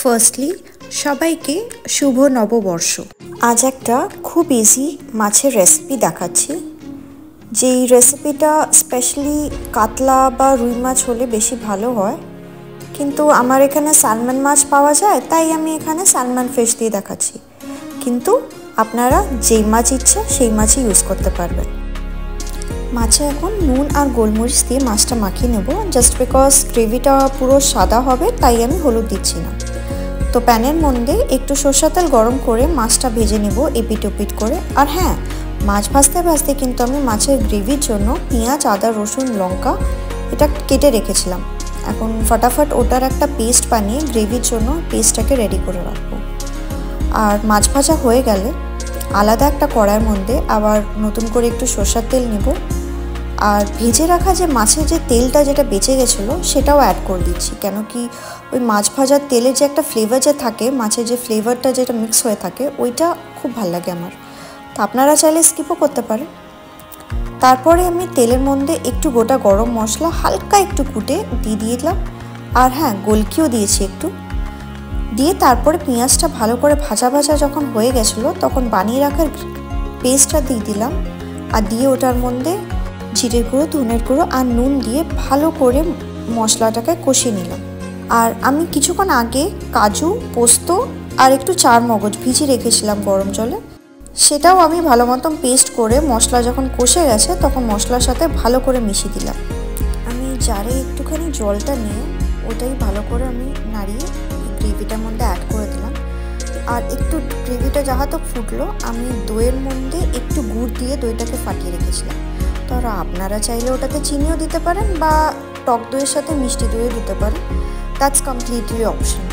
Firstly সবাইকে শুভ নববর্ষ। আজ একটা খুব ইজি মাছের রেসিপি দেখাচ্ছি। যেই রেসিপিটা স্পেশালি কাতলা বা রুই মাছ হলে বেশি ভালো হয়, কিন্তু আমার এখানে স্যালমন মাছ পাওয়া যায়, তাই আমি এখানে স্যালমন ফিশ দিয়ে দেখাচ্ছি। কিন্তু আপনারা যেই মাছ ইচ্ছে সেই মাছই ইউজ করতে পারবেন। মাছে এখন নুন আর গোলমরিচ দিয়ে মাছটা মাখিয়ে নেব, জাস্ট বিকজ গ্রেভিটা পুরো সাদা হবে, তাই আমি হলুদ দিচ্ছি না। তো প্যানের মধ্যে একটু সরষের তেল গরম করে মাছটা ভেজে নেব এপিট ওপিট করে। আর হ্যাঁ, মাছ ভাজতে ভাজতে কিন্তু আমি মাছের গ্রেভির জন্য পেঁয়াজ, আদা, রসুন, লঙ্কা এটা কেটে রেখেছিলাম। এখন ফটাফট ওটার একটা পেস্ট বানিয়ে গ্রেভির জন্য পেস্টটাকে রেডি করে রাখবো। আর মাছ ভাজা হয়ে গেলে আলাদা একটা কড়াইয়ের মধ্যে আবার নতুন করে একটু সরষের তেল নেব, আর ভেজে রাখা যে মাছের যে তেলটা যেটা বেঁচে গেছিলো সেটাও অ্যাড করে দিচ্ছি। কেন কি ওই মাছ ভাজার তেলের যে একটা ফ্লেভার যে থাকে, মাছের যে ফ্লেভারটা যেটা মিক্স হয়ে থাকে, ওইটা খুব ভালো লাগে আমার। তো আপনারা চাইলে স্কিপও করতে পারেন। তারপরে আমি তেলের মধ্যে একটু গোটা গরম মশলা হালকা একটু কুটে দিয়ে দিলাম, আর হ্যাঁ, গোলকিও দিয়েছি একটু দিয়ে। তারপরে পেঁয়াজটা ভালো করে ভাজা ভাজা যখন হয়ে গেছিলো, তখন বানিয়ে রাখার পেস্টটা দিয়ে দিলাম, আর দিয়ে ওটার মধ্যে জিরের গুঁড়ো, ধনের গুঁড়ো আর নুন দিয়ে ভালো করে মশলাটাকে কষিয়ে নিলাম। আর আমি কিছুক্ষণ আগে কাজু, পোস্ত আর একটু চার মগজ ভিজিয়ে রেখেছিলাম গরম জলে, সেটাও আমি ভালো মতন পেস্ট করে মশলা যখন কষে গেছে তখন মশলার সাথে ভালো করে মিশিয়ে দিলাম। আমি জারে একটুখানি জলটা নিয়ে ওটাই ভালো করে আমি নাড়িয়ে গ্রেভিটার মধ্যে অ্যাড করে দিলাম। আর একটু গ্রেভিটা যাহা তো ফুটলো, আমি দইয়ের মধ্যে একটু গুড় দিয়ে দইটাকে ফাটিয়ে রেখেছিলাম। তো আপনারা চাইলে ওটাতে চিনিও দিতে পারেন বা টক দইয়ের সাথে মিষ্টি দইও দিতে পারেন, দ্যাটস কমপ্লিটলি অপশন।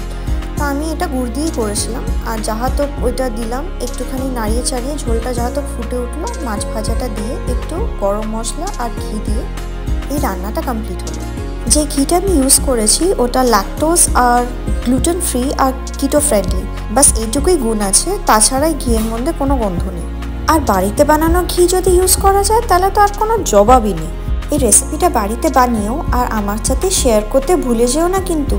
তো আমি এটা গুড় দিয়েই করেছিলাম। আর যাহা তো ওইটা দিলাম, একটুখানি নাড়িয়ে চাড়িয়ে ঝোলটা যাহা তো ফুটে উঠলো, মাছ ভাজাটা দিয়ে একটু গরম মশলা আর ঘি দিয়ে এই রান্নাটা কমপ্লিট হলো। যে ঘিটা আমি ইউজ করেছি ওটা ল্যাকটোজ আর গ্লুটেন ফ্রি আর কিটো ফ্রেন্ডলি, বাস এইটুকুই গুণ আছে, তাছাড়া ঘিয়ের মধ্যে কোনো গন্ধ নেই। আর বাড়িতে বানানো ঘি যদি ইউজ করা যায় তাহলে তো আর কোনো জবাবই নেই। এই রেসিপিটা বাড়িতে বানিয়েও আর আমার সাথে শেয়ার করতে ভুলে যেও না কিন্তু।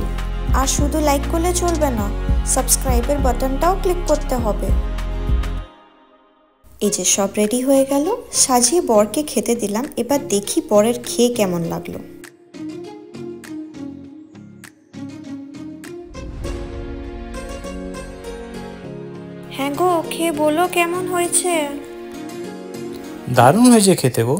আর শুধু লাইক করলে চলবে না, সাবস্ক্রাইবের বাটনটাও ক্লিক করতে হবে। এই যে সব রেডি হয়ে গেল, সাজিয়ে বরকে খেতে দিলাম। এবার দেখি বরের খেয়ে কেমন লাগলো। হ্যাঁ গো, খেয়ে বলো কেমন হয়েছে। দারুণ হয়েছে খেতে গো।